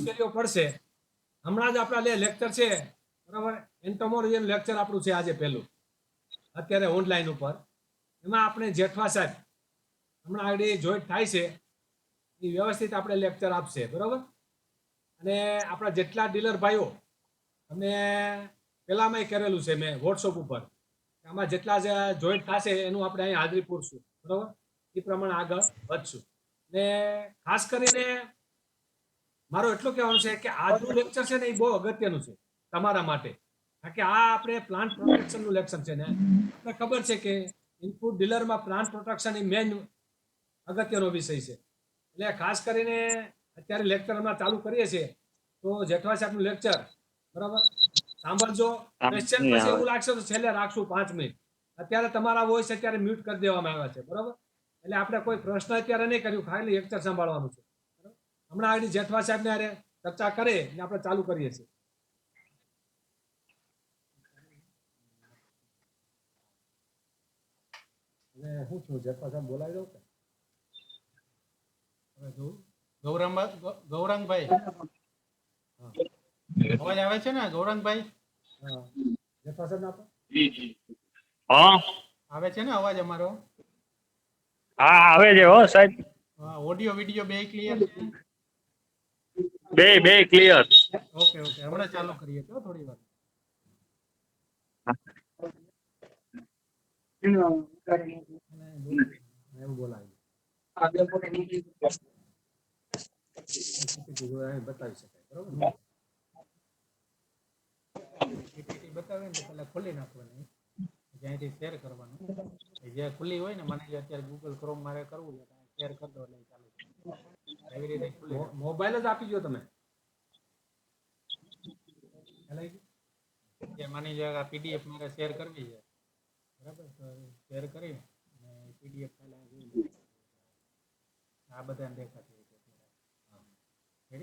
મુશ્કેલીઓ પડશે. હમણાં જ આપણા લેક્ચર છે બરાબર, એન્ટોમોલોજી લેક્ચર આપણું છે આજે પહેલું અત્યારે ઓનલાઈન ઉપર. એમાં આપણે જેઠવા સાહેબ હમણાં આગળ જોઈન્ટ થાય છે એ વ્યવસ્થિત આપણે લેક્ચર આપશે બરાબર. અને આપણા જેટલા ડીલર ભાઈઓ અમે પહેલામાં કરેલું છે મેં વોટ્સઅપ ઉપર, આમાં જેટલા જોઈન્ટ થશે એનું આપણે અહીં હાજરી પૂરશું બરાબર. એ પ્રમાણે આગળ વધશું. ને ખાસ કરીને મારો એટલું કહેવાનું છે કે આજનું લેક્ચર છે ને એ બહુ અગત્યનું છે તમારા માટે, કારણ કે આ આપણે પ્લાન્ટ પ્રોટેક્શનનું લેક્ચર છે ને આપણે ખબર છે કે ઇનપુટ ડીલરમાં પ્લાન્ટ પ્રોટેક્શન એ મેન અગત્યનો વિષય છે. એટલે ખાસ કરીને અત્યારે લેક્ચર હમણાં ચાલુ કરીએ છીએ તો જેઠવા સાહેબનું લેક્ચર બરાબર સાંભળજો. ક્વેશ્ચન પછી એવું લાગશે તો છેલ્લે રાખશું 5 મિનિટ. અત્યારે તમારા વોઇસ અત્યારે મ્યુટ કરી દેવામાં આવ્યા છે બરાબર. એટલે આપણે કોઈ પ્રશ્ન અત્યારે નહીં કર્યું, ખાલી લેક્ચર સંભાળવાનું છે. હમણાં આગળ જેઠવા સાહેબ ને ચર્ચા કરે ને આપણે ચાલુ કરીએ છીએ. એટલે શું છું જેઠવા સાહેબ બોલાવી દઉં કે ગૌરાંગભાઈ અવાજ આવે છે ને ગૌરાંગભાઈ? જેઠવા સાહેબ આપો. હા આવે છે ને અવાજ અમારો? હા આવે છે હો સાહેબ. ઓડિયો વિડિયો બે ક્લિયર છે? બે ક્લિયર. ઓકે ઓકે, હમણાં ચાલુ કરીએ તો થોડી વાર. એવું બોલાવી બતાવી શકાય બરોબર. પીપીટી બતાવે ને તો પહેલા ખોલી નાખવાની, જ્યાંથી શેર કરવાનું. જે ખુલ્લી હોય ને, મને અત્યારે ગૂગલ ક્રોમ મારે કરવું છે, શેર કરી દો એટલે ચાલુ એવી રીતે ખુલ્લી. મોબાઈલ જ આપી દો તમે. જે માની જો આ પીડીએફ મારે શેર કરવી છે બરાબર, તો શેર કરી અને પીડીએફ ફાઇલ આ બધાને દેખાતી હોય છે.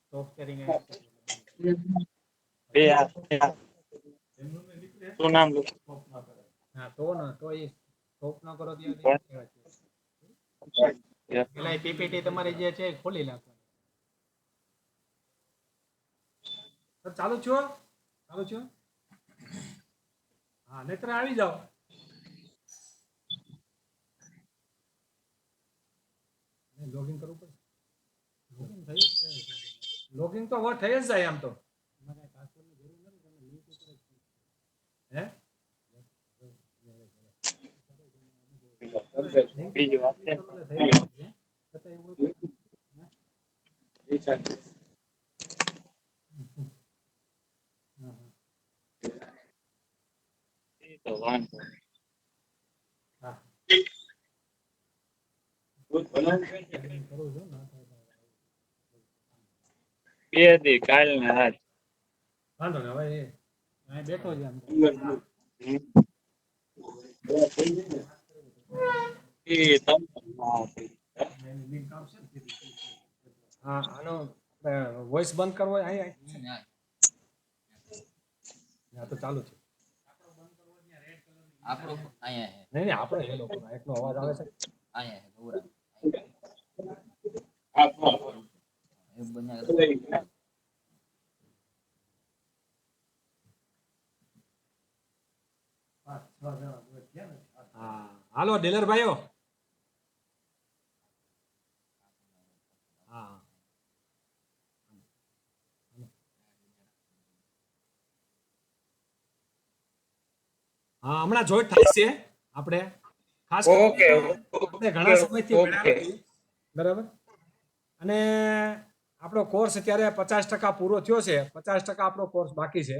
ટોપ શેરિંગ શું નામ હા તો એ ટોપ ન કરો ત્યાં પેલા પીપીટી તમારી જે છે ખોલી નાખવાની. ચાલુ છો? ચાલુ છો? હા, નહીતર આવી જાઓ. લોગિન કરવું પડે. લોગિન તો થઈ જ જાય આમ તો. હે બીજી વાત છે તો વાંધો હા બે દી કાલ ને આજ વાંધો ને હવે બેઠો છે હા આનો વોઇસ બંધ કરવો હોય અહીંયા તો ચાલુ છે આપણો અહીંયા હે નહીં આપણે એ લોકો એટલો અવાજ આવે છે અહીંયા હે ગૌરા એ બન્યા હા હાલો ડીલર ભાઈઓ હા હા હમણાં જોઈન્ટ થાય છે આપણે ખાસ ઓકે આપણે ઘણા સમયથી બરાબર અને આપણો કોર્સ અત્યારે 50% પૂરો થયો છે 50% આપણો કોર્સ બાકી છે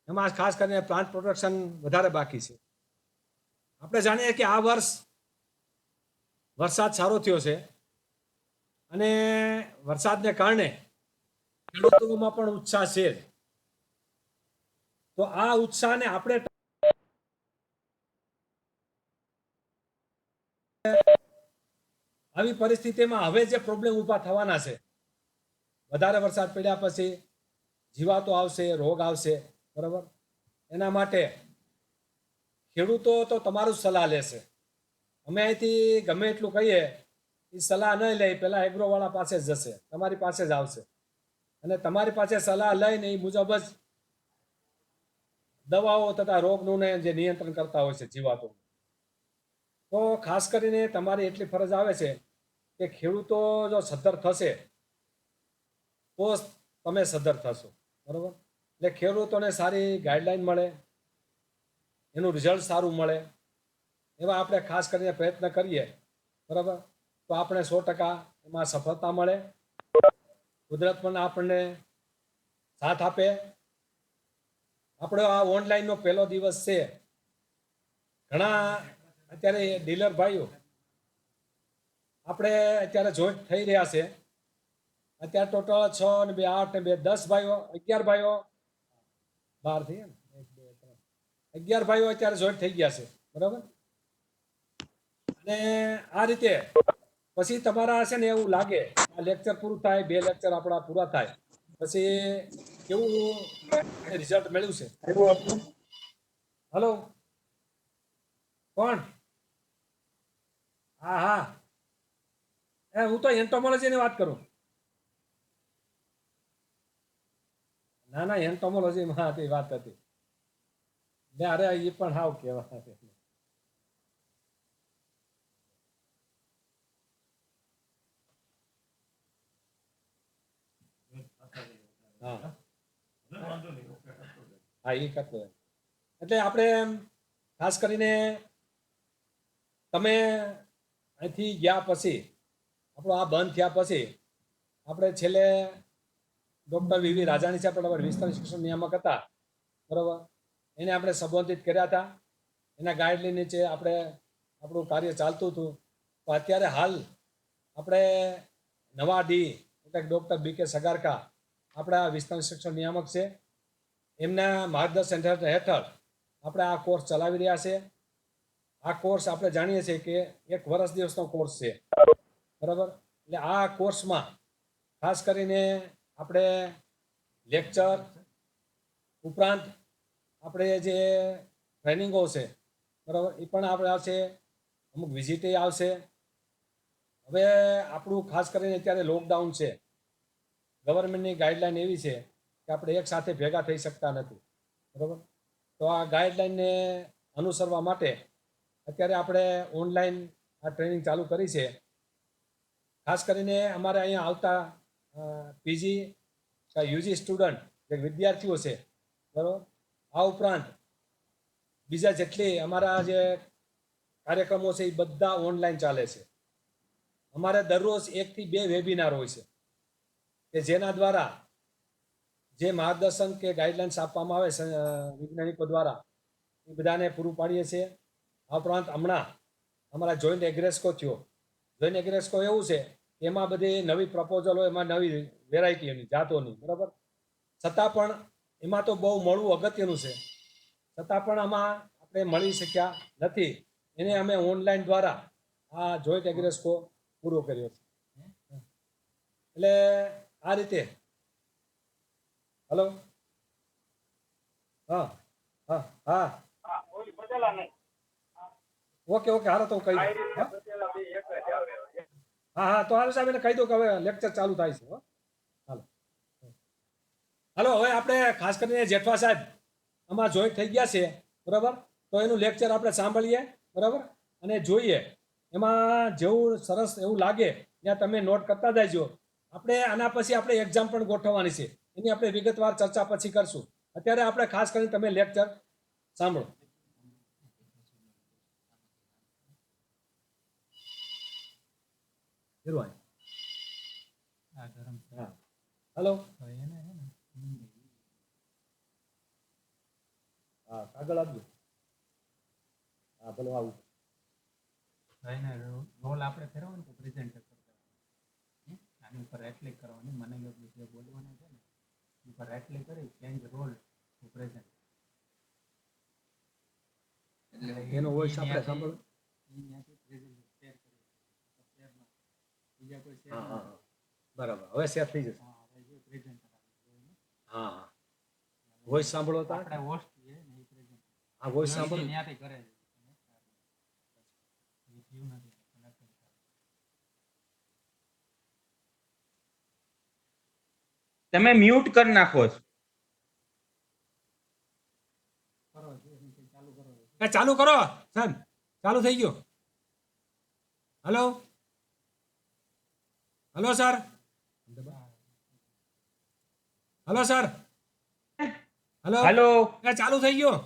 એમાં ખાસ કરીને પ્લાન્ટ પ્રોટેક્શન વધારે બાકી છે આપણે જાણીએ કે આ વર્ષ વરસાદ સારો થયો છે અને વરસાદને કારણે ખેડૂતોમાં પણ ઉત્સાહ છે તો આ ઉત્સાહને આપણે આવી પરિસ્થિતિમાં હવે જે પ્રોબ્લેમ ઊભા થવાના છે વધારે વરસાદ પડ્યા પછી જીવાતો આવશે રોગ આવશે બરાબર એના માટે ખેડૂતો તો તમારું સલાહ લેશે અમે અહીંથી ગમે એટલું કહીએ એ સલાહ નહીં લે પહેલા એગ્રોવાળા પાસે જ જશે તમારી પાસે જ આવશે અને તમારી પાસે સલાહ લઈને એ મુજબ જ દવાઓ તથા રોગનું જે નિયંત્રણ કરતા હોય છે જીવાતો. તો ખાસ કરીને તમારી એટલી ફરજ આવે છે કે ખેડૂતો જો સદ્ધર થશે તો જ તમે સદ્ધર થશો, બરોબર? એટલે ખેડૂતોને સારી ગાઈડલાઈન મળે, એનું રિઝલ્ટ સારું મળે, એવા આપણે ખાસ કરીને પ્રયત્ન કરીએ, બરાબર? તો આપણે 100% એમાં સફળતા મળે. કુદરત પણ આપણને સાથ આપે. આપણો આ ઓનલાઈનનો પહેલો દિવસ છે. ઘણા અત્યારે ડીલર ભાઈઓ આપણે અત્યારે જોઈન્ટ થઈ રહ્યા છે. અત્યારે ટોટલ 6 ને 2 8 ને 2 10 ભાઈઓ, 11 ભાઈઓ, 12 થઈ ગયા ને, 1 2 3 11 ભાઈઓ અત્યારે જોઈન્ટ થઈ ગયા છે, બરાબર? અને આ રીતે પછી તમારા છે ને એવું લાગે આ લેક્ચર પૂરું થાય, 2 લેક્ચર આપણા પૂરા થાય પછી કેવું રિઝલ્ટ મળ્યું છે. હલો, કોણ? હા હા, હું તો એન્ટોમોલોજીની વાત કરું. ના ના, એન્ટોમોલોજીમાં હતી વાત હતી. અરે એ પણ હાવ કેવા હા હા, એ કરતો. એટલે આપણે ખાસ કરીને તમે અહીંથી ગયા પછી, આપણો આ બંધ થયા પછી આપણે છેલ્લે ડૉક્ટર વી રાજાણી સાહેબ બરાબર વિસ્તાર શિક્ષણ નિયામક હતા, બરાબર? એને આપણે સંબોધિત કર્યા હતા. એના ગાઈડલાઈન નીચે આપણે આપણું કાર્ય ચાલતું હતું. તો અત્યારે હાલ આપણે નવા ડી ડૉક્ટર BK સગારકા આપણા વિસ્તાર શિક્ષણ નિયામક છે. એમના માર્ગદર્શન હેઠળ આપણે આ કોર્સ ચલાવી રહ્યા છે. આ કોર્સ આપણે જાણીએ છીએ કે 1 વર્ષ દિવસનો કોર્સ છે, બરાબર? એટલે આ કોર્સમાં ખાસ કરીને આપણે લેક્ચર ઉપરાંત આપણે જે ટ્રેનિંગો છે, બરાબર, એ પણ આપણે આવશે. અમુક વિઝિટ આવશે. હવે આપણું ખાસ કરીને અત્યારે લોકડાઉન છે. ગવર્મેન્ટની ગાઈડલાઈન એવી છે કે આપણે એક સાથે ભેગા થઈ શકતા નથી, બરાબર? તો આ ગાઈડલાઈનને અનુસરવા માટે અત્યારે આપણે ઓનલાઈન આ ટ્રેનિંગ ચાલુ કરી છે. ખાસ કરીને અમારે અહીંયા આવતા પીજી યુજી સ્ટુડન્ટ જે વિદ્યાર્થીઓ છે, બરાબર, આ ઉપરાંત બીજા જેટલી અમારા જે કાર્યક્રમો છે એ બધા ઓનલાઈન ચાલે છે. અમારે દરરોજ 1 થી 2 વેબિનાર હોય છે કે જેના દ્વારા જે માર્ગદર્શન કે ગાઈડલાઇન્સ આપવામાં આવે છે વૈજ્ઞાનિકો દ્વારા, એ બધાને પૂરું પાડીએ છીએ. આ ઉપરાંત હમણાં અમારા જોઈન્ટ એગ્રેસ્કો થયો. જોઈન્ટ એગ્રેસ્કો એવું છે કે એમાં બધી નવી પ્રપોઝલો, એમાં નવી વેરાયટીઓની જાતોની, બરાબર? છતાં પણ એમાં તો બહુ મળવું અગત્યનું છે. છતાં પણ આમાં આપણે મળી શક્યા નથી. એને અમે ઓનલાઈન દ્વારા આ જોઈન્ટ એગ્રેસ્કો પૂરો કર્યો છે. એટલે આ રીતે. હલો, હા હા હા, ઓકે ઓકે, હાલો તો કહી દો. હા હા, તો હાલ સાહેબ એને કહી દો કે હવે લેક્ચર ચાલુ થાય છે. હાલો હાલો, હવે આપણે ખાસ કરીને જેઠવા સાહેબ આમાં જોઈન્ટ થઈ ગયા છે, બરાબર? તો એનું લેક્ચર આપણે સાંભળીએ, બરાબર, અને જોઈએ. એમાં જેવું સરસ એવું લાગે ત્યાં તમે નોટ કરતા જજો. આપણે આના પછી આપણે એક્ઝામ પણ ગોઠવવાની છે, એની આપણે વિગતવાર ચર્ચા પછી કરશું. અત્યારે આપણે ખાસ કરીને તમે લેક્ચર સાંભળો. હલો, હા, આગળ આપજો. હા, ભલે આવું. રોલ આપણે ફેરવો ને તો પ્રેઝન્ટ આની ઉપર રાઈટ ક્લિક કરવાની, મને જે બોલવાનું છે ને ઉપર રાઈટ ક્લિક કરી ચેન્જ રોલ ટુ પ્રેઝન્ટ. એનો વોઇસ આપણે સાંભળો. બીજા કોઈ શેર હા હા, બરાબર, હવે શેર થઈ જશે. હા હા, વોઇસ સાંભળો તો આપણે હોસ્ટ છે ને એ પ્રેઝન્ટ. હા, વોઇસ સાંભળો. ત્યાંથી કરે છે. નથી કનેક્ટ. તમે મ્યુટ કરી નાખો છો. ચાલુ કરો સર, ચાલુ થઈ ગયું. Hello hello sir, hello sir, hello, hello. ચાલુ થઈ ગયું.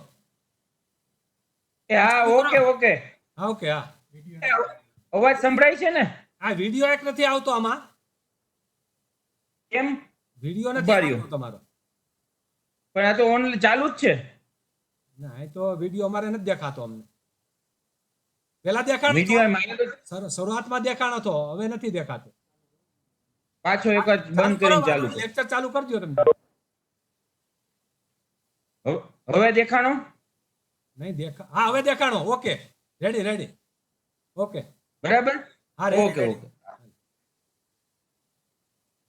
હા, ઓકે ઓકે. હા ઓકે, હા. અવાજ સંભળાય છે ને? આ વિડીયો એક નથી આવતો આમાં, કેમ? વિડીયો નથી ઉભા રહ્યો. આવતો તમારો. પણ આ તો ઓન ચાલુ જ છે. ના, એ તો વિડીયો અમારે નથી દેખાતો અમને. પેલા દેખાડો વિડીયો મારે તો શરૂઆતમાં દેખાણો હતો, હવે નથી દેખાતો. પાછો એક જ બંધ કરીને ચાલુ કર. લેક્ચર ચાલુ કરજો તમે. હવે દેખાણો? નહીં દેખા, હા હવે દેખાણો. Okay, ready ready. ઓકે, બરાબર? હા ready okay ready.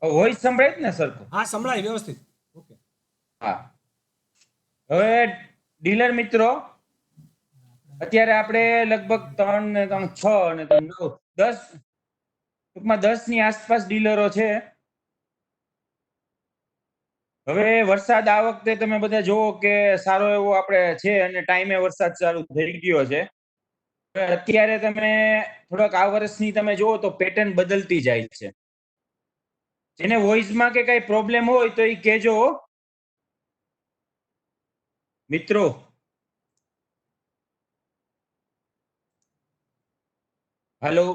Okay. Voice સંભળાય જ ને સરખું? હા સંભળાય વ્યવસ્થિત. ઓકે. હા. હવે ડીલર મિત્રો, અત્યારે આપણે લગભગ 3 ને 3 6 અને 3 9 10 ટૂંકમાં 10 ની આસપાસ ડીલરો છે. હવે વરસાદ આ વખતે તમે બધા જોવો કે સારો એવો આપણે છે અને ટાઈમે વરસાદ ચાલુ થઈ ગયો છે. હવે અત્યારે તમે થોડાક આ વર્ષની તમે જોવો તો પેટર્ન બદલતી જાય છે. જેને વોઇસમાં કે કઈ પ્રોબ્લેમ હોય તો એ કહેજો મિત્રો. હાલો.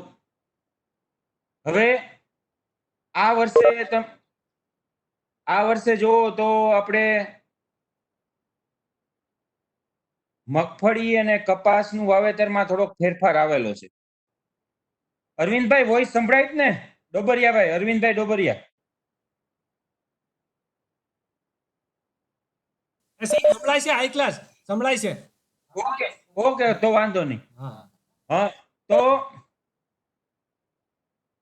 હવે આ વર્ષે જોવો તો આપણે મગફળી અને કપાસનું વાવેતરમાં થોડોક ફેરફાર આવેલો છે. અરવિંદભાઈ વોઇસ સંભળાય જ ને? ડોબરિયાભાઈ, અરવિંદભાઈ ડોબરિયા. સંભળાય છે, હાઈ ક્લાસ સંભળાય છે. ઓકે ઓકે, તો વાંધો નહીં. હા હા, તો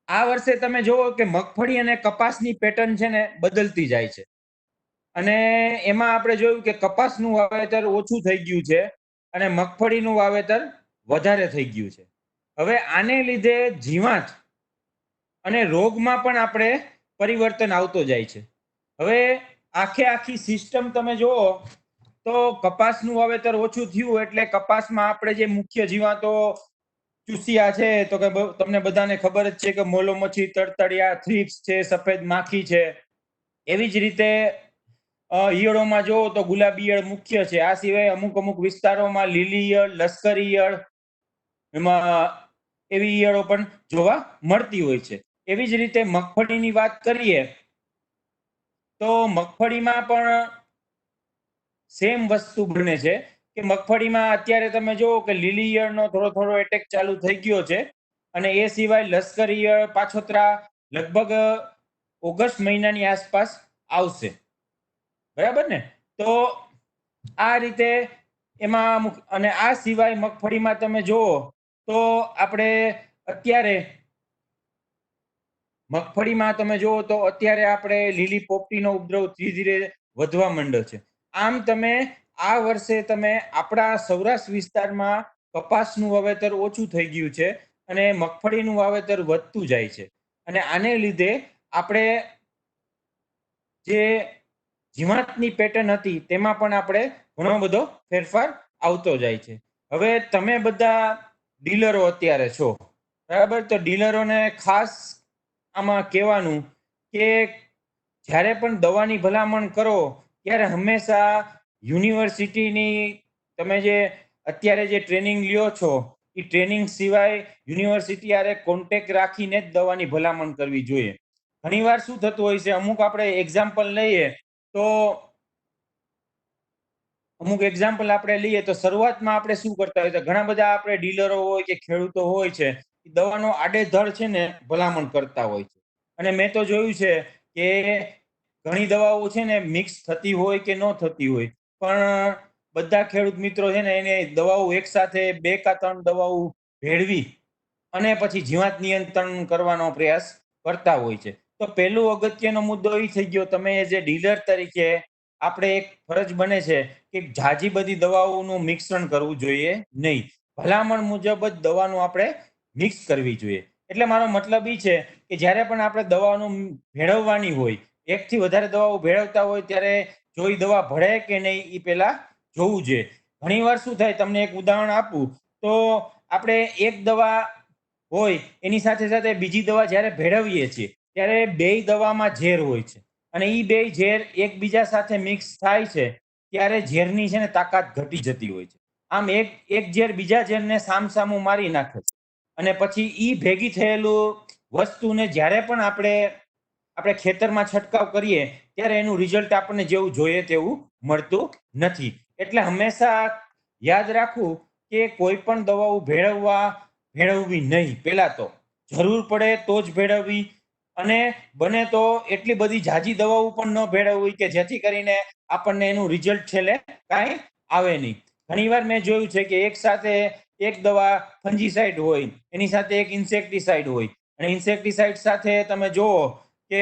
આ વર્ષે તમે જોવો કે મગફળી અને કપાસની પેટર્ન છે ને બદલતી જાય છે. અને એમાં આપણે જોયું કે કપાસનું વાવેતર ઓછું થઈ ગયું છે અને મગફળીનું વાવેતર વધારે થઈ ગયું છે. હવે આને લીધે જીવાત અને રોગમાં પણ આપણે પરિવર્તન આવતો જાય છે. હવે આખી સિસ્ટમ તમે જુઓ તો કપાસનું વાવેતર ઓછું થયું એટલે કપાસમાં આપણે જે મુખ્ય જીવાતો ચૂસિયા છે તો કે તમને બધાને ખબર જ છે કે મોલોમચ્છી, તડતડિયા, થ્રિપ્સ છે, સફેદ માખી છે. એવી જ રીતે ઈયળોમાં જોવો તો ગુલાબી ઈયળ મુખ્ય છે. આ સિવાય અમુક વિસ્તારોમાં લીલી ઈયળ, લશ્કરી ઈયળ, એમાં એવી ઈયળો પણ જોવા મળતી હોય છે. એવી જ રીતે મગફળીની વાત કરીએ તો મગફળીમાં પણ સેમ વસ્તુ બને છે કે મગફળીમાં અત્યારે તમે જોવો કે લીલી ઈયળનો થોડો એટેક ચાલુ થઈ ગયો છે અને એ સિવાય લશ્કરી ઈયળ, પાછોતરા લગભગ ઓગસ્ટ મહિનાની આસપાસ આવશે. બરાબર ને? તો આ રીતે એમાં અને આ સિવાય મગફળીમાં તમે જુઓ તો આપણે અત્યારે મગફળીમાં તમે જુઓ તો અત્યારે આપણે લીલી પોપટીનો ઉપદ્રવ ધીરે ધીરે વધવા માંડ્યો છે. આમ તમે આ વર્ષે તમે આપણા સૌરાષ્ટ્ર વિસ્તારમાં કપાસનું વાવેતર ઓછું થઈ ગયું છે અને મગફળીનું વાવેતર વધતું જાય છે. અને આને લીધે આપણે જે જીવાતની પેટર્ન હતી તેમાં પણ આપણે ઘણો બધો ફેરફાર આવતો જાય છે. હવે તમે બધા ડીલરો અત્યારે છો, બરાબર? તો ડીલરોને ખાસ આમાં કહેવાનું કે જ્યારે પણ દવાની ભલામણ કરો ત્યારે હંમેશા યુનિવર્સિટીની તમે જે અત્યારે જે ટ્રેનિંગ લ્યો છો એ ટ્રેનિંગ સિવાય યુનિવર્સિટી હારે કોન્ટેક્ટ રાખીને જ દવાની ભલામણ કરવી જોઈએ. ઘણીવાર શું થતું હોય છે, અમુક આપણે એક્ઝામ્પલ લઈએ તો શરૂઆતમાં આપણે શું કરતા હોય છે, ઘણા બધા આપણે ડીલરો હોય કે ખેડૂતો હોય છે દવાનો આડેધડ છે ને ભલામણ કરતા હોય છે. અને મેં તો જોયું છે કે ઘણી દવાઓ છે ને મિક્સ થતી હોય કે ન થતી હોય, પણ બધા ખેડૂત મિત્રો છે ને એને દવાઓ એકસાથે 2 કે 3 દવાઓ ભેળવી અને પછી જીવાત નિયંત્રણ કરવાનો પ્રયાસ કરતા હોય છે. તો પહેલું અગત્યનો મુદ્દો એ થઈ ગયો, તમે જે ડીલર તરીકે આપણે એક ફરજ બને છે કે ઝાઝી બધી દવાઓનું મિશ્રણ કરવું જોઈએ નહીં. ભલામણ મુજબ જ દવાનું આપણે મિક્સ કરવી જોઈએ. એટલે મારો મતલબ એ છે કે જ્યારે પણ આપણે દવાનું ભેળવવાની હોય એકથી વધારે દવાઓ ભેળવતા હોય ત્યારે જો ઈ દવા ભળે કે નહીં એ પહેલા જોવું જોઈએ. ઘણીવાર શું થાય, તમને એક ઉદાહરણ આપું તો આપણે એક દવા હોય એની સાથે સાથે બીજી દવા જ્યારે ભેળવીએ છીએ ત્યારે બેય દવામાં ઝેર હોય છે અને ઈ બેય ઝેર એકબીજા સાથે મિક્સ થાય છે ત્યારે ઝેરની છે ને તાકાત ઘટી જતી હોય છે. આમ એક ઝેર બીજા ઝેરને સામસામું મારી નાખે છે અને પછી ઈ ભેગી થયેલું વસ્તુને જ્યારે પણ આપણે ખેતરમાં છંટકાવ કરીએ ત્યારે એનું રિઝલ્ટ આપણને જેવું જોઈએ તેવું મળતું નથી. એટલે હંમેશા યાદ રાખવું કે કોઈ પણ દવાઓ ભેળવવી નહીં. પહેલા તો જરૂર પડે તો જ ભેળવવી અને બને તો એટલી બધી ઝાઝી દવાઓ પણ ન ભેળવવી કે જેથી કરીને આપણને એનું રિઝલ્ટ છેલ્લે કાંઈ આવે નહીં. ઘણીવાર મેં જોયું છે કે એક સાથે એક દવા ફંજીસાઇડ હોય, એની સાથે એક ઇન્સેક્ટિસાઇડ હોય અને ઇન્સેક્ટિસાઇડ સાથે તમે જુઓ કે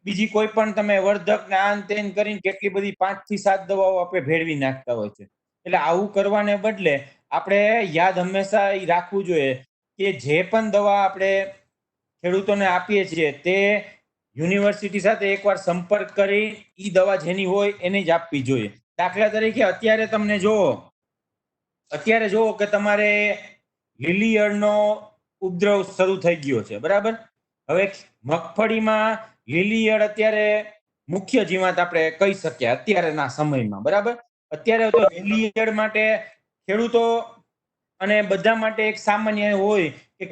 બીજી કોઈ પણ તમે વર્ધક ને આન તેન કરીને કેટલી બધી 5 થી 7 દવાઓ આપણે ભેળવી નાખતા હોય છે. એટલે આવું કરવાને બદલે આપણે યાદ હંમેશા ઈ રાખવું જોઈએ કે જે પણ દવા આપણે ખેડૂતોને આપીએ છીએ તે યુનિવર્સિટી સાથે એકવાર સંપર્ક કરી ઈ દવા જેની હોય એને જ આપવી જોઈએ. દાખલા તરીકે અત્યારે જુઓ કે તમારે લીલી ઈયળનો ઉપદ્રવ શરૂ થઈ ગયો છે, બરાબર. હવે મગફળીમાં લીલી ઈયળ અત્યારે મુખ્ય જીવાત આપણે કહી શકીએ અત્યારના સમયમાં, બરાબર. અત્યારે તો લીલી ઈયળ માટે ખેડૂતો અને બધા માટે એક સામાન્ય હોય કે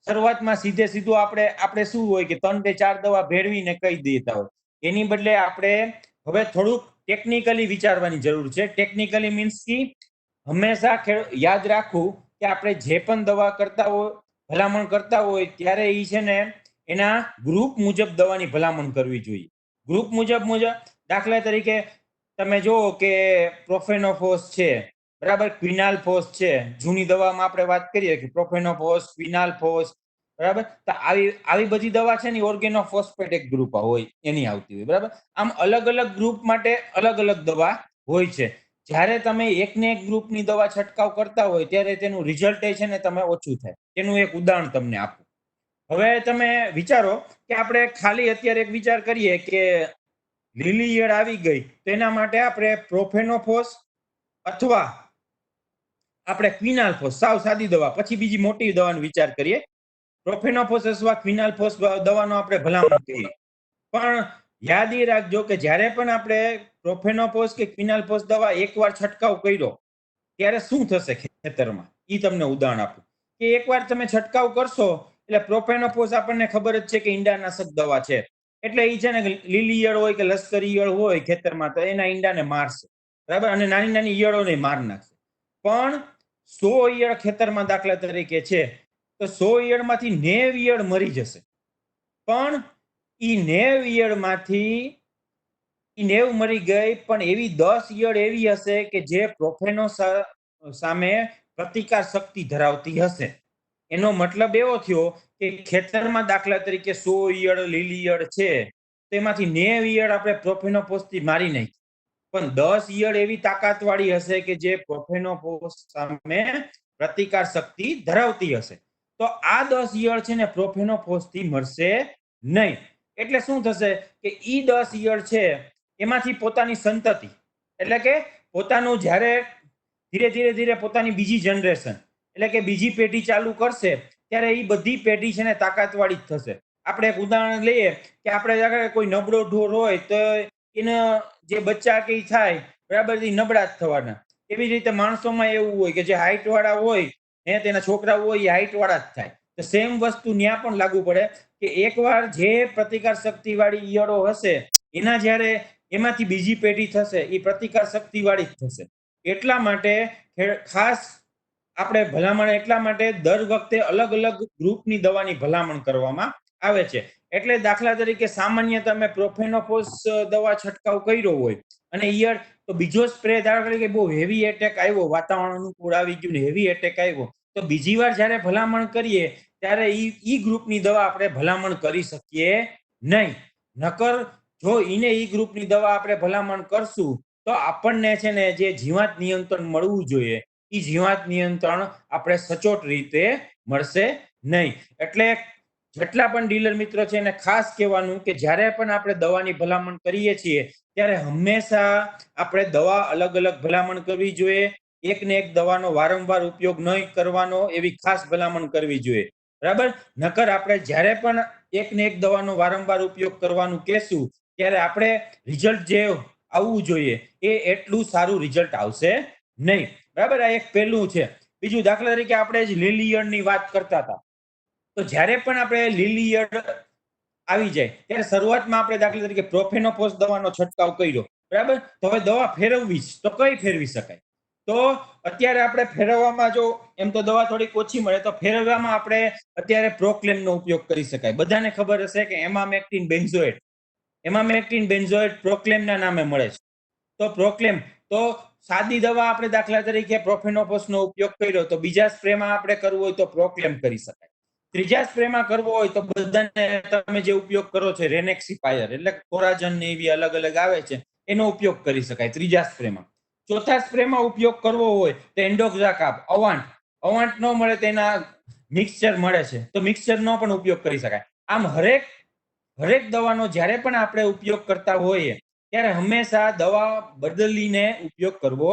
શરૂઆતમાં સીધું આપણે શું હોય કે 3 કે 4 દવા ભેળવીને કહી દેતા હોય. એની બદલે આપણે હવે થોડુંક ટેકનિકલી વિચારવાની જરૂર છે. ટેકનિકલી મીન્સ કે હંમેશા યાદ રાખવું કે આપણે જે પણ દવા કરતા હોય, ભલામણ કરતા હોય ત્યારે એ છે ને એના ગ્રુપ મુજબ દવાની ભલામણ કરવી જોઈએ. ગ્રુપ મુજબ દાખલા તરીકે તમે જુઓ કે પ્રોફેનોફોસ છે, બરાબર, ક્વિનાલફોસ છે. જૂની દવામાં આપણે વાત કરીએ કે પ્રોફેનોફોસ, ક્વિનાલફોસ, બરાબર. તો આવી બધી દવા છે ને ઓર્ગેનોફોસ્ફેટ એક ગ્રુપ હોય એની આવતી હોય, બરાબર. આમ અલગ અલગ ગ્રુપ માટે અલગ અલગ દવા હોય છે. જ્યારે તમે એકને એક ગ્રુપની દવા છંટકાવ કરતા હોય ત્યારે તેનું રિઝલ્ટ છે ને તમે ઓછું થાય. એનું એક ઉદાહરણ તમને આપું. હવે તમે વિચારો કે આપણે ખાલી અત્યારે એક વિચાર કરીએ કે લીલી ઈયળ આવી ગઈ તો એના માટે આપણે પ્રોફેનોફોસ અથવા આપણે ક્વિનાલફોસ, સાવ સાદી દવા, પછી બીજી મોટી દવાનો વિચાર કરીએ. પ્રોફેનોફોસ અથવા ક્વિનાલફોસ દવાનો આપણે ભલામણ કરીએ. પણ યાદ એ રાખજો કે જ્યારે પણ આપણે પ્રોફેનોફોસ કે ક્વિનાલફોસ દવા એકવાર છંટકાવ કર્યો ત્યારે શું થશે ખેતરમાં, એ તમને ઉદાહરણ આપું કે એકવાર તમે છંટકાવ કરશો એટલે પ્રોફેનોફોસ આપણને ખબર જ છે કે ઈંડાનાશક દવા છે. એટલે એ છે ને લીલી ઈયળ હોય કે લશ્કરી ઈયળ હોય ખેતરમાં તો એના ઈંડાને મારશે, બરાબર, અને નાની નાની ઈયળોને માર નાખશે. પણ 100 ઈયળ ખેતરમાં દાખલા તરીકે છે તો 100 ઈયળમાંથી 90 ઈયળ મરી જશે. પણ ઈ 90 ઈયળમાંથી 90 મરી ગઈ, પણ એવી 10 ઈયળ એવી હશે કે જે પ્રોફેનો સામે પ્રતિકાર શક્તિ ધરાવતી હશે. એનો મતલબ એવો થયો કે ખેતરમાં દાખલા તરીકે 100 ઈયળ લીલી ઈયળ છે તેમાંથી 90 ઈયળ આપણે પ્રોફેનોફોસથી મારી નાખી, પણ 10 ઈયળ એવી તાકાતવાળી હશે કે જે પ્રોફેનોફોસ સામે પ્રતિકાર શક્તિ ધરાવતી હશે. તો આ 10 ઈયળ છે ને પ્રોફેનોફોસથી મરશે નહીં. એટલે શું થશે કે ઈ 10 ઈયળ છે એમાંથી પોતાની સંતતિ એટલે કે પોતાનું જ્યારે ધીરે ધીરે પોતાની બીજી જનરેશન એટલે કે બીજી પેઢી ચાલુ કરશે ત્યારે એ બધી પેઢી છે ને તાકાતવાળી જ થશે. આપણે એક ઉદાહરણ લઈએ કે આપણે કોઈ નબળો ઢોર હોય તો એના જે બચ્ચા કે થાય, બરાબર, એ નબળા જ થવાના. એવી રીતે માણસોમાં એવું હોય કે જે હાઈટ વાળા હોય ને તેના છોકરા હોય એ હાઈટ વાળા જ થાય. તો સેમ વસ્તુ ત્યાં પણ લાગુ પડે કે એકવાર જે પ્રતિકાર શક્તિ વાળી ઈયળો હશે એના જ્યારે એમાંથી બીજી પેઢી થશે એ પ્રતિકાર શક્તિ વાળી જ થશે. એટલા માટે ખાસ આપણે ભલામણ એટલા માટે દર વખતે અલગ અલગ ગ્રુપની દવાની ભલામણ કરવામાં આવે છે. એટલે દાખલા તરીકે સામાન્ય તમે પ્રોફેનોફોસ દવા છંટકાવ કર્યો હોય અને ઈયળ તો બીજો સ્પ્રે દાખલા તરીકે બહુ હેવી એટેક આવ્યો, વાતાવરણ અનુકૂળ આવી ગયું ને હેવી એટેક આવ્યો તો બીજી વાર જ્યારે ભલામણ કરીએ ત્યારે ઈ ગ્રુપની દવા આપણે ભલામણ કરી શકીએ નહીં. નકર જો ઈને ઈ ગ્રુપની દવા આપણે ભલામણ કરશું તો આપણને છે ને જે જીવાત નિયંત્રણ મળવું જોઈએ એ જીવાત નિયંત્રણ આપણે સચોટ રીતે મળશે નહીં. એટલે જેટલા પણ ડીલર મિત્રો છે એને ખાસ કહેવાનું કે જ્યારે પણ આપણે દવાની ભલામણ કરીએ છીએ ત્યારે હંમેશા આપણે દવા અલગ અલગ ભલામણ કરવી જોઈએ. એકને એક દવાનો વારંવાર ઉપયોગ નહીં કરવાનો એવી ખાસ ભલામણ કરવી જોઈએ. બરાબર, નકર આપણે જ્યારે પણ એકને એક દવાનો વારંવાર ઉપયોગ કરવાનું કહેશું ત્યારે આપણે રિઝલ્ટ જે આવવું જોઈએ એ એટલું સારું રિઝલ્ટ આવશે નહીં. બરાબર, આ એક પહેલું છે. બીજું, દાખલા તરીકે આપણે જ લીલી ઈયળની વાત કરતા હતા, તો જ્યારે પણ આપણે લીલી ઈયળ આવી જાય ત્યારે શરૂઆતમાં આપણે દાખલા તરીકે પ્રોફેનોફોસ દવાનો છંટકાવ કર્યો, બરાબર, તો હવે દવા ફેરવવી છે તો કઈ ફેરવી શકાય? તો અત્યારે આપણે ફેરવવામાં જો એમ તો દવા થોડીક ઓછી મળે તો ફેરવવામાં આપણે અત્યારે પ્રોક્લેમનો ઉપયોગ કરી શકાય. બધાને ખબર હશે કે એમામેક્ટિન બેન્ઝોએટ પ્રોક્લેમના નામે મળે છે. તો પ્રોક્લેમ, તો સાદી દવા આપણે દાખલા તરીકે પ્રોફેનોફોસનો ઉપયોગ કર્યો તો બીજા સ્પ્રેમાં આપણે કરવું હોય તો પ્રોક્લેમ કરી શકાય. ત્રીજા સ્પ્રેમાં કરવો હોય તો બધાને તમે જે ઉપયોગ કરો છો રેનેક્સિપાયર એટલે કોરાજન ને એવી અલગ અલગ આવે છે એનો ઉપયોગ કરી શકાય ત્રીજા સ્પ્રેમાં. ચોથા સ્પ્રેમાં ઉપયોગ કરવો હોય તો એન્ડોક્ઝાકાપ, અવાન્ટ ન મળે તેના મિક્સચર મળે છે તો મિક્સચરનો પણ ઉપયોગ કરી શકાય. આમ હરેક દવાનો જ્યારે પણ આપણે ઉપયોગ કરતા હોઈએ ત્યારે હંમેશા દવા બદલીને ઉપયોગ કરવો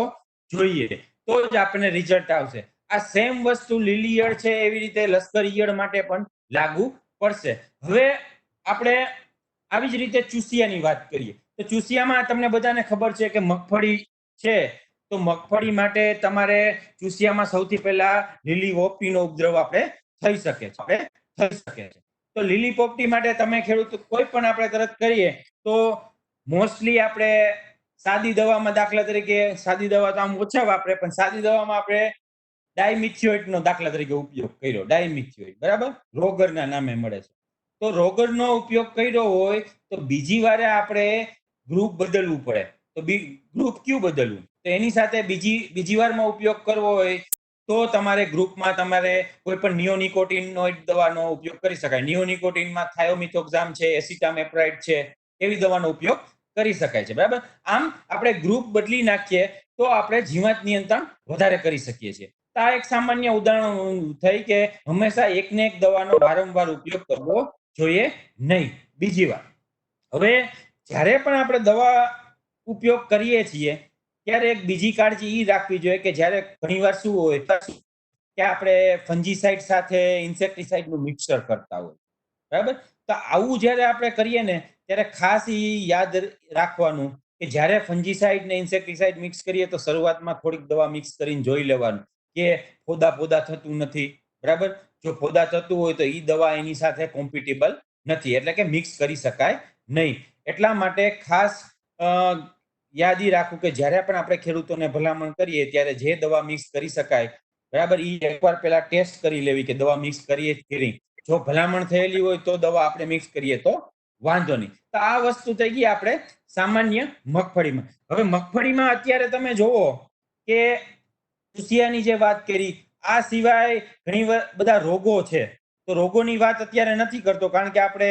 જોઈએ, તો જ આપણને રિઝલ્ટ આવશે. આ સેમ વસ્તુ લીલી ઈયળ છે એવી રીતે લશ્કરી ઈયળ માટે પણ લાગુ પડશે. હવે આપણે આવી જ રીતે ચૂસિયાની વાત કરીએ તો ચૂસિયામાં તમને બધાને ખબર છે કે મગફળી છે, તો મગફળી માટે તમારે ચૂસિયામાં સૌથી પહેલા લીલી પોપટીનો ઉપદ્રવ આપણે થઈ શકે છે. તો લીલી પોપટી માટે તમે ખેડૂત કોઈ પણ આપણે તરત કરીએ તો મોસ્ટલી આપણે સાદી દવામાં દાખલા તરીકે, સાદી દવા તો આમ ઓછા વાપરે, પણ સાદી દવામાં આપણે ડાયમિથિયોઇટનો દાખલા તરીકે ઉપયોગ કર્યો. ડાયમિથિયોઇટ, બરાબર, રોગરના નામે મળે છે. તો રોગરનો ઉપયોગ કર્યો હોય તો બીજી વારે આપણે ગ્રુપ બદલવું પડે. તો ગ્રુપ કયું બદલવું? તો એની સાથે બીજી વારમાં ઉપયોગ કરવો હોય તો તમારે ગ્રુપમાં તમારે કોઈ પણ નિયોનિકોટિનોઇડ દવાનો ઉપયોગ કરી શકાય. નિયોનિકોટિનમાં થાયોમિથોક્ઝામ છે, એસિટામેપ્રાઇડ છે, એવી દવાનો ઉપયોગ કરી શકાય છે. બરાબર, આમ આપણે ગ્રુપ બદલી નાખીએ તો આપણે જીવાત નિયંત્રણ વધારે કરી શકીએ છીએ. તો આ એક સામાન્ય ઉદાહરણ થઈ કે હંમેશા એકને એક દવાનો વારંવાર ઉપયોગ કરવો જોઈએ નહીં. બીજી વાત, હવે જ્યારે પણ આપણે દવા ઉપયોગ કરીએ છીએ ત્યારે એક બીજી કાળજી એ રાખવી જોઈએ કે જ્યારે ઘણીવાર શું હોય કે આપણે ફંજીસાઇડ સાથે ઇન્સેક્ટિસાઇડનું મિક્સર કરતા હોય, બરાબર, તો આવું જ્યારે આપણે કરીએ ને ત્યારે ખાસ એ યાદ રાખવાનું કે જ્યારે ફંજીસાઇડ ને ઇન્સેક્ટિસાઇડ મિક્સ કરીએ તો શરૂઆતમાં થોડીક દવા મિક્સ કરીને જોઈ લેવાનું કે ફોદા થતું નથી, બરાબર. જો ફોદા થતું હોય તો એ દવા એની સાથે કોમ્પિટેબલ નથી, એટલે કે મિક્સ કરી શકાય નહીં. એટલા માટે ખાસ યાદ રાખવું કે જ્યારે પણ આપણે ખેડૂતોને ભલામણ કરીએ ત્યારે જે દવા મિક્સ કરી શકાય, બરાબર, એ એકવાર પહેલા ટેસ્ટ કરી લેવી કે દવા મિક્સ કરીએ કે નહીં. જો ભલામણ થયેલી હોય તો દવા આપણે મિક્સ કરીએ તો વાંધો નહીં. તો આ વસ્તુ થઈ ગઈ આપણે સામાન્ય મગફળીમાં. હવે મગફળીમાં અત્યારે તમે જોવો કે ચૂસિયાની જે વાત કરી, આ સિવાય ઘણી બધા રોગો છે. તો રોગોની વાત અત્યારે નથી કરતો કારણ કે આપણે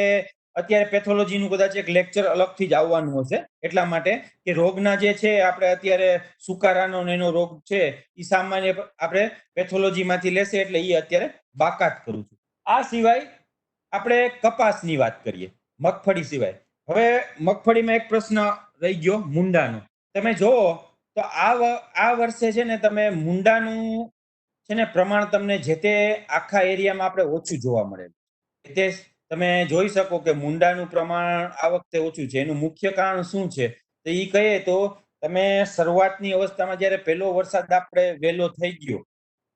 અત્યારે પેથોલોજીનું કદાચ એક લેક્ચર અલગથી જ આવવાનું હશે, એટલા માટે કે રોગના જે છે આપણે અત્યારે સુકારાનો એનો રોગ છે એ સામાન્ય આપણે પેથોલોજીમાંથી લેશે એટલે એ અત્યારે બાકાત કરું છું. આ સિવાય આપણે કપાસની વાત કરીએ, મગફળી સિવાય. હવે મગફળીમાં એક પ્રશ્ન રહી ગયો મુંડાનો. તમે જોવો તો આ વર્ષે છે ને તમે મુંડાનું છે ને પ્રમાણ તમને જે તે આખા એરિયામાં આપણે ઓછું જોવા મળે. તે તમે જોઈ શકો કે મુંડાનું પ્રમાણ આ વખતે ઓછું છે. એનું મુખ્ય કારણ શું છે તો એ કહીએ તો તમે શરૂઆતની અવસ્થામાં જ્યારે પહેલો વરસાદ આપણે વહેલો થઈ ગયો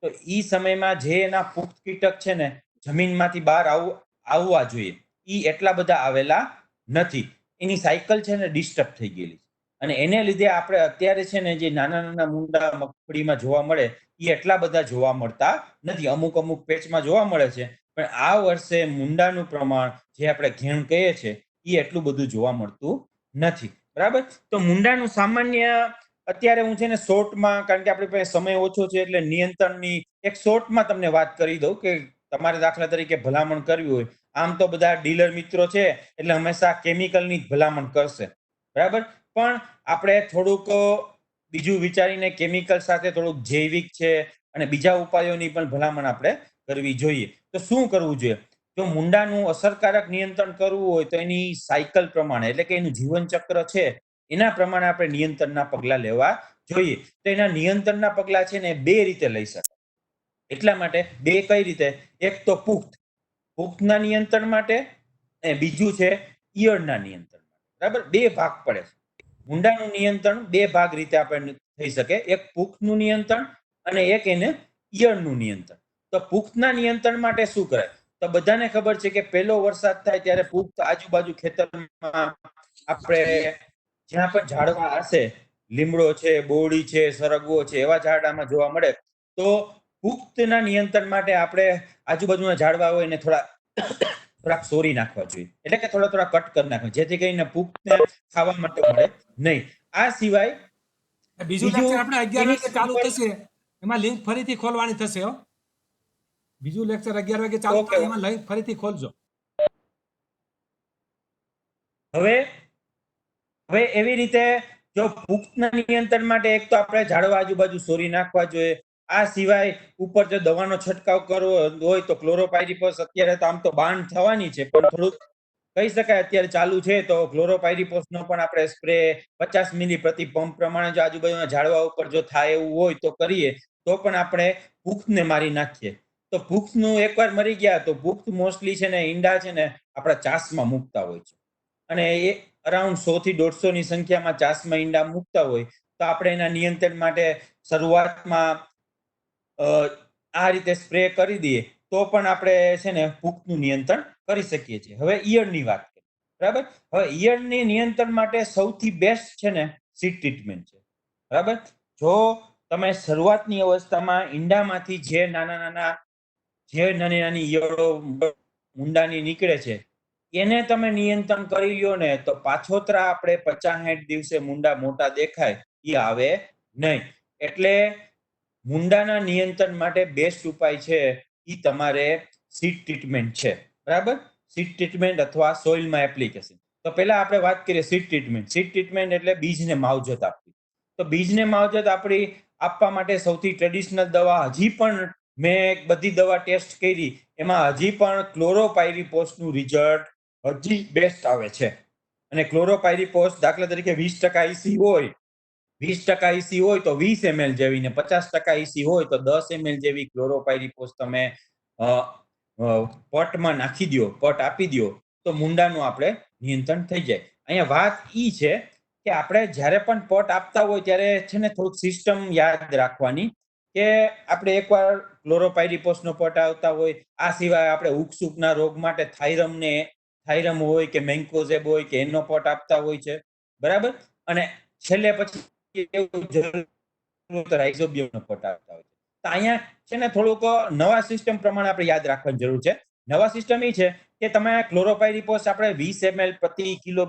તો એ સમયમાં જે એના પુખ્ત કીટક છે ને જમીનમાંથી બહાર આવવા જોઈએ એ એટલા બધા આવેલા નથી. એની સાયકલ છે ને ડિસ્ટર્બ થઈ ગયેલી અને એને લીધે આપણે અત્યારે છે ને જે નાના નાના મુંડા મગફળીમાં જોવા મળે એ એટલા બધા જોવા મળતા નથી. અમુક પેચમાં જોવા મળે છે, પણ આ વર્ષે મુંડાનું પ્રમાણ જે આપણે ઘેણ કહીએ છીએ એ એટલું બધું જોવા મળતું નથી, બરાબર. તો મુંડાનું સામાન્ય અત્યારે હું છે ને શોર્ટમાં, કારણ કે આપણી પાસે સમય ઓછો છે એટલે નિયંત્રણની એક શોર્ટમાં તમને વાત કરી દઉં કે તમારે દાખલા તરીકે ભલામણ કરવી હોય, આમ તો બધા ડીલર મિત્રો છે એટલે હંમેશા કેમિકલની જ ભલામણ કરશે, બરાબર, પણ આપણે થોડુંક બીજું વિચારીને કેમિકલ સાથે થોડુંક જૈવિક છે અને બીજા ઉપાયોની પણ ભલામણ આપણે કરવી જોઈએ. તો શું કરવું જોઈએ? જો મુંડાનું અસરકારક નિયંત્રણ કરવું હોય તો એની સાયકલ પ્રમાણે એટલે કે એનું જીવન ચક્ર છે એના પ્રમાણે આપણે નિયંત્રણના પગલા લેવા જોઈએ. તો એના નિયંત્રણના પગલા છે ને બે રીતે લઈ શકાય. એટલા માટે બે કઈ રીતે? એક તો પુખ્તના નિયંત્રણ માટે અને બીજું છે ઈયળના નિયંત્રણ માટે. બરાબર, બે ભાગ પડે છે. મુંડાનું નિયંત્રણ બે ભાગ રીતે આપણે થઈ શકે, એક પુખ્તનું નિયંત્રણ અને એક એને ઈયળનું નિયંત્રણ. તો પુખ્તના નિયંત્રણ માટે શું કરે? તો બધાને ખબર છે કે પહેલો વરસાદ થાય ત્યારે પુખ્ત આજુબાજુ ખેતરમાં આપણે જ્યાં પણ ઝાડવા હશે, લીમડો છે, બોરડી છે, સરગવો છે, એવા ઝાડામાં જોવા મળે. તો પુખ્તના નિયંત્રણ માટે આપણે આજુબાજુના ઝાડવા હોય એને થોડાક સોરી નાખવા જોઈએ, એટલે કે થોડા કટ કરી નાખવા, જેથી કરીને પુખ્તને ખાવા માટે મળે નહીં. આ સિવાય બીજું લેક્ચર આપણે 11 વાગે ચાલુ ઉપર- થશે, એમાં લિંક ફરીથી ખોલવાની થશે હો. બીજું લેક્ચર 11 વાગે ચાલુ Okay. થાય, એમાં લિંક ફરીથી ખોલજો. હવે એવી રીતે જો પુખ્તના નિયંત્રણ માટે એક તો આપણે ઝાડવા આજુબાજુ સોરી નાખવા જોઈએ. આ સિવાય ઉપર જો દવાનો છંટકાવ કરવો હોય તો ક્લોરોપાયરીફોસ અત્યારે તો આમ તો બાન થવાની છે, પણ થોડુંક કહી શકાય અત્યારે ચાલુ છે, તો ક્લોરોપાયરીફોસનો પણ આપણે સ્પ્રે 50 મિલી પ્રતિ પંપ પ્રમાણે જો આજુબાજુના ઝાડવા ઉપર જો થાય એવું હોય તો કરીએ, તો પણ આપણે પુખ્તને મારી નાખીએ. તો પુખ્તનું એકવાર મરી ગયા તો પુખ્ત મોસ્ટલી છે ને ઈંડા છે ને આપણા ચાસમાં મૂકતા હોય છે, અને એ અરાઉન્ડ 100 થી 150 ની સંખ્યામાં ચાસમાં ઈંડા મૂકતા હોય. તો આપણે એના નિયંત્રણ માટે શરૂઆતમાં આ રીતે સ્પ્રે કરી દઈએ તો પણ આપણે છે ને પુખ્તનું નિયંત્રણ કરી શકીએ છીએ. હવે ઈયળની વાત કરીએ. બરાબર, હવે ઈયળની નિયંત્રણ માટે સૌથી બેસ્ટ છે ને સીડ ટ્રીટમેન્ટ છે. બરાબર, જો તમે શરૂઆતની અવસ્થામાં ઈંડામાંથી જે નાની નાની ઈયળો મુંડાની નીકળે છે એને તમે નિયંત્રણ કરી લ્યો ને, તો પાછોતરા આપણે 50-60 દિવસે મુંડા મોટા દેખાય એ આવે નહીં. એટલે મુંડાના નિયંત્રણ માટે બેસ્ટ ઉપાય છે એ તમારે સીડ ટ્રીટમેન્ટ છે. બરાબર, સીડ ટ્રીટમેન્ટ અથવા સોઇલમાં એપ્લિકેશન. તો પહેલા આપણે વાત કરીએ સીડ ટ્રીટમેન્ટ. સીડ ટ્રીટમેન્ટ એટલે બીજને માવજત આપવી. તો બીજને માવજત આપવા માટે સૌથી ટ્રેડિશનલ દવા, હજી પણ મેં બધી દવા ટેસ્ટ કરી, એમાં હજી પણ ક્લોરોપાયરીફોસનું રિઝલ્ટ હજી બેસ્ટ આવે છે. અને ક્લોરોપાયરીફોસ દાખલા તરીકે 20% EC હોય, 20% EC હોય તો 20 ml જેવી, ને 50% EC હોય તો 10 ml જેવી ક્લોરોપાયરીફોસ તમે પટમાં નાખી દો, પટ આપી દો, તો મુંડાનું આપણે નિયંત્રણ થઈ જાય. અહીંયા વાત ઈ છે કે આપણે જ્યારે પણ પટ આપતા હોય ત્યારે છે ને થોડુંક સિસ્ટમ યાદ રાખવાની, કે આપણે એકવાર ક્લોરોપાયરીફોસનો પટ આવતા હોય, આ સિવાય આપણે ઉકસુકના રોગ માટે થાઇરમ હોય કે મેન્કોઝેબ હોય કે એનો પટ આપતા હોય છે. બરાબર, અને છેલ્લે પછી રાઇઝોબિયમનો પટ આપતા હોય છે. તો અહીંયા છે ને થોડુંક નવા સિસ્ટમ પ્રમાણે આપણે યાદ રાખવાની જરૂર છે. નવા સિસ્ટમ એ છે કે તમે ક્લોરોપાયરીફોસ આપણે 20 ml પ્રતિ કિલો